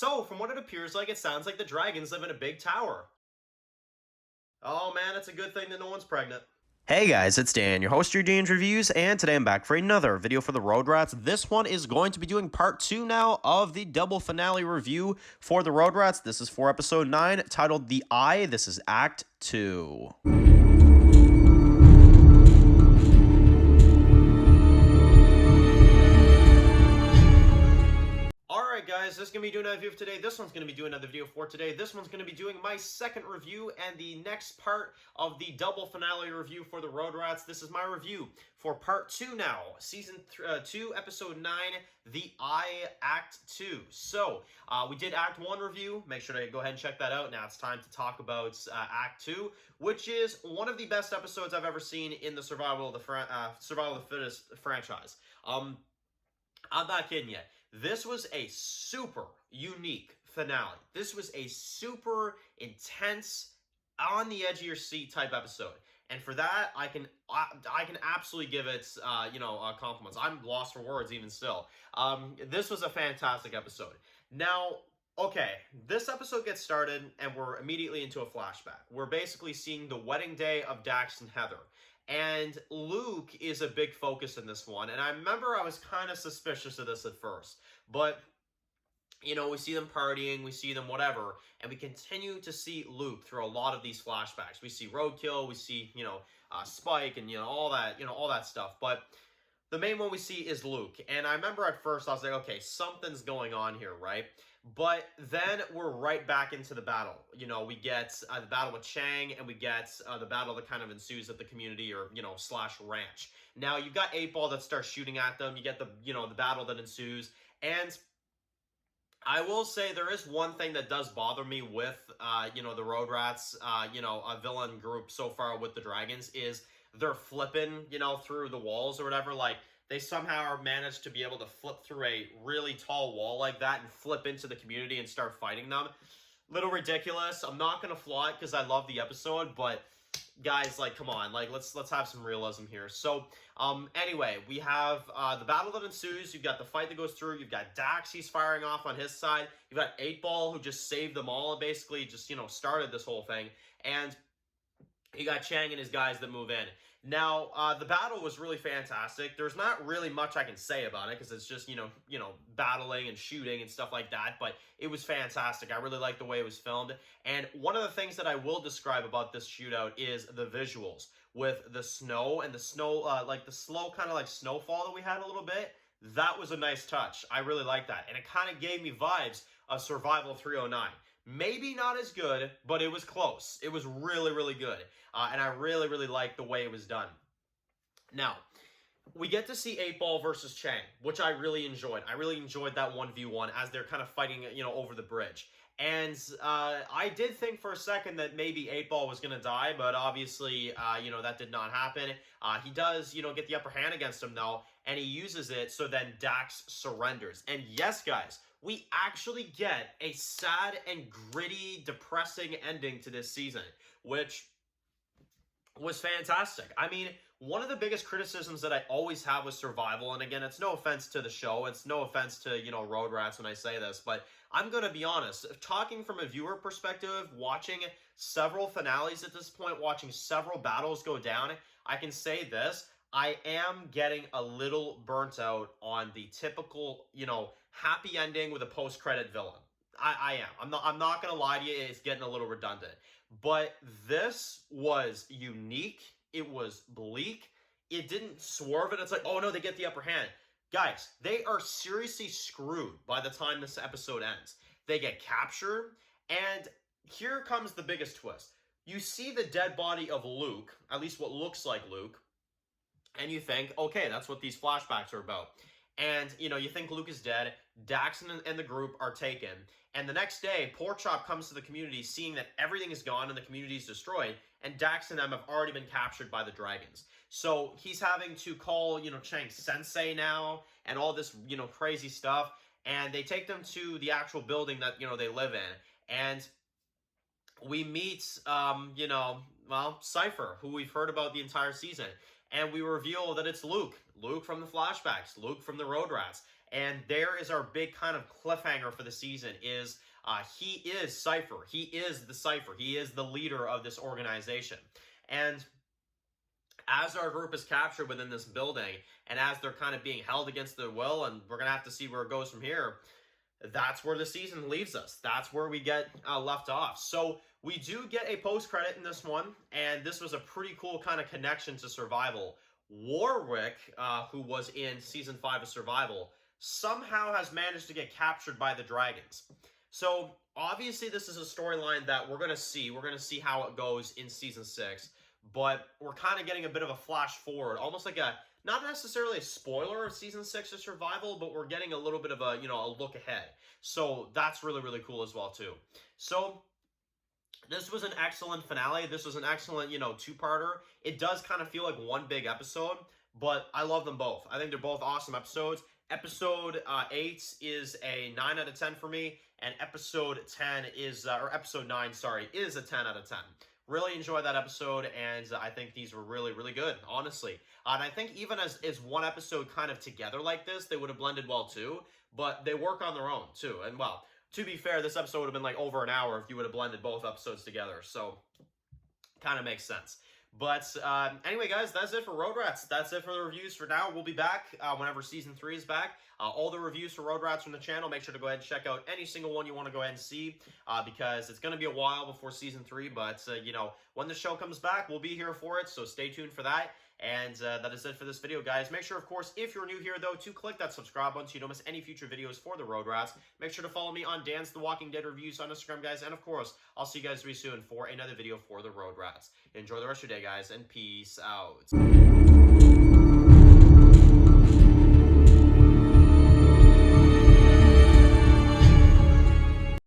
So, from what it appears like, it sounds like the dragons live in a big tower. Oh man, it's a good thing that no one's pregnant. Hey guys, it's Dan, your host of your Dan's Reviews, and today I'm back for another video for the Road Rats. This one is going to be doing part 2 now of the double finale review for the Road Rats. This is for episode 9, titled The Eye. This is Act 2. Alright guys, this is going to be doing another video for today. This one's going to be doing another video for today. This one's going to be doing my second review and the next part of the double finale review for the Road Rats. This is my review for part 2 now. Season 2, episode 9, The Eye, Act 2. So, we did Act 1 review. Make sure to go ahead and check that out. Now it's time to talk about Act 2, which is one of the best episodes I've ever seen in the Survival of the Fittest franchise. I'm not kidding you. This was a super unique finale. This was a super intense, on the edge of your seat type episode. And for that, I can absolutely give it, compliments. I'm lost for words even still. This was a fantastic episode. Now, okay, this episode gets started and we're immediately into a flashback. We're basically seeing the wedding day of Dax and Heather. And Luke is a big focus in this one. And I remember I was kind of suspicious of this at first. But, you know, we see them partying, we see them whatever. And we continue to see Luke through a lot of these flashbacks. We see Roadkill, we see, Spike and, all that stuff. But the main one we see is Luke. And I remember at first I was like, okay, something's going on here, right? But then we're right back into the battle. We get the battle with Chang, and we get the battle that kind of ensues at the community or, slash ranch. Now, you've got 8-Ball that starts shooting at them. You get the battle that ensues. And I will say there is one thing that does bother me with, the Road Rats, a villain group so far with the Dragons is they're flipping, through the walls or whatever. Like, they somehow managed to be able to flip through a really tall wall like that and flip into the community and start fighting them. Little ridiculous. I'm not going to flaw it because I love the episode, but guys, like, come on, like, let's have some realism here. So, anyway, we have the battle that ensues. You've got the fight that goes through. You've got Dax, he's firing off on his side. You've got 8-Ball, who just saved them all and basically just, started this whole thing. And you got Chang and his guys that move in. Now, the battle was really fantastic. There's not really much I can say about it because it's just, battling and shooting and stuff like that. But it was fantastic. I really liked the way it was filmed. And one of the things that I will describe about this shootout is the visuals with the snow and the snow, like the slow kind of like snowfall that we had a little bit. That was a nice touch. I really like that. And it kind of gave me vibes of Survival 309. Maybe not as good, but it was close. It was really, really good. And I really, really liked the way it was done. Now, we get to see 8-Ball versus Chang, which I really enjoyed. I really enjoyed that 1v1 as they're kind of fighting, over the bridge. And I did think for a second that maybe 8-Ball was going to die, but obviously, that did not happen. He does, get the upper hand against him, though, and he uses it, so then Dax surrenders. And yes, guys, we actually get a sad and gritty, depressing ending to this season, which was fantastic. I mean, one of the biggest criticisms that I always have with Survival, and again, it's no offense to the show, it's no offense to, Road Rats when I say this, but I'm going to be honest, talking from a viewer perspective, watching several finales at this point, watching several battles go down, I can say this, I am getting a little burnt out on the typical, happy ending with a post-credit villain. I am. I'm not going to lie to you, it's getting a little redundant. But this was unique. It was bleak. It didn't swerve it. It's like, oh no, they get the upper hand. Guys, they are seriously screwed by the time this episode ends. They get captured, and here comes the biggest twist. You see the dead body of Luke, at least what looks like Luke, and you think, okay, that's what these flashbacks are about. And, you think Luke is dead, Dax and the group are taken, and the next day, Porkchop comes to the community seeing that everything is gone and the community is destroyed, and Dax and them have already been captured by the Dragons. So he's having to call, Chang Sensei now, and all this, crazy stuff, and they take them to the actual building that, they live in, and we meet, Cypher, who we've heard about the entire season. And we reveal that it's Luke. Luke from the flashbacks. Luke from the Road Rats. And there is our big kind of cliffhanger for the season is he is Cypher. He is the Cypher. He is the leader of this organization. And as our group is captured within this building, and as they're kind of being held against their will, and we're going to have to see where it goes from here, that's where the season leaves us. That's where we get left off. So we do get a post-credit in this one, and this was a pretty cool kind of connection to Survival. Warwick, who was in Season 5 of Survival, somehow has managed to get captured by the dragons. So obviously this is a storyline that we're going to see. We're going to see how it goes in Season 6, but we're kind of getting a bit of a flash forward, almost like a, not necessarily a spoiler of Season 6 of Survival, but we're getting a little bit of a, a look ahead. So that's really, really cool as well, too. So this was an excellent finale. This was an excellent, two-parter. It does kind of feel like one big episode, but I love them both. I think they're both awesome episodes. Episode 8 is a 9 out of 10 for me, and episode 10 is, or episode 9, sorry, is a 10 out of 10. Really enjoyed that episode, and I think these were really, really good, honestly. And I think even as one episode kind of together like this, they would have blended well too, but they work on their own too. And well, to be fair, this episode would have been like over an hour if you would have blended both episodes together, so kind of makes sense. But anyway, guys, that's it for Road Rats. That's it for the reviews for now. We'll be back whenever Season 3 is back. All the reviews for Road Rats from the channel, make sure to go ahead and check out any single one you want to go ahead and see because it's going to be a while before Season 3. But, when the show comes back, we'll be here for it, so stay tuned for that. And that is it for this video, guys. Make sure, of course, if you're new here, though, to click that subscribe button so you don't miss any future videos for the Road Rats. Make sure to follow me on Dan's The Walking Dead Reviews on Instagram, guys. And, of course, I'll see you guys very soon for another video for the Road Rats. Enjoy the rest of your day, guys, and peace out.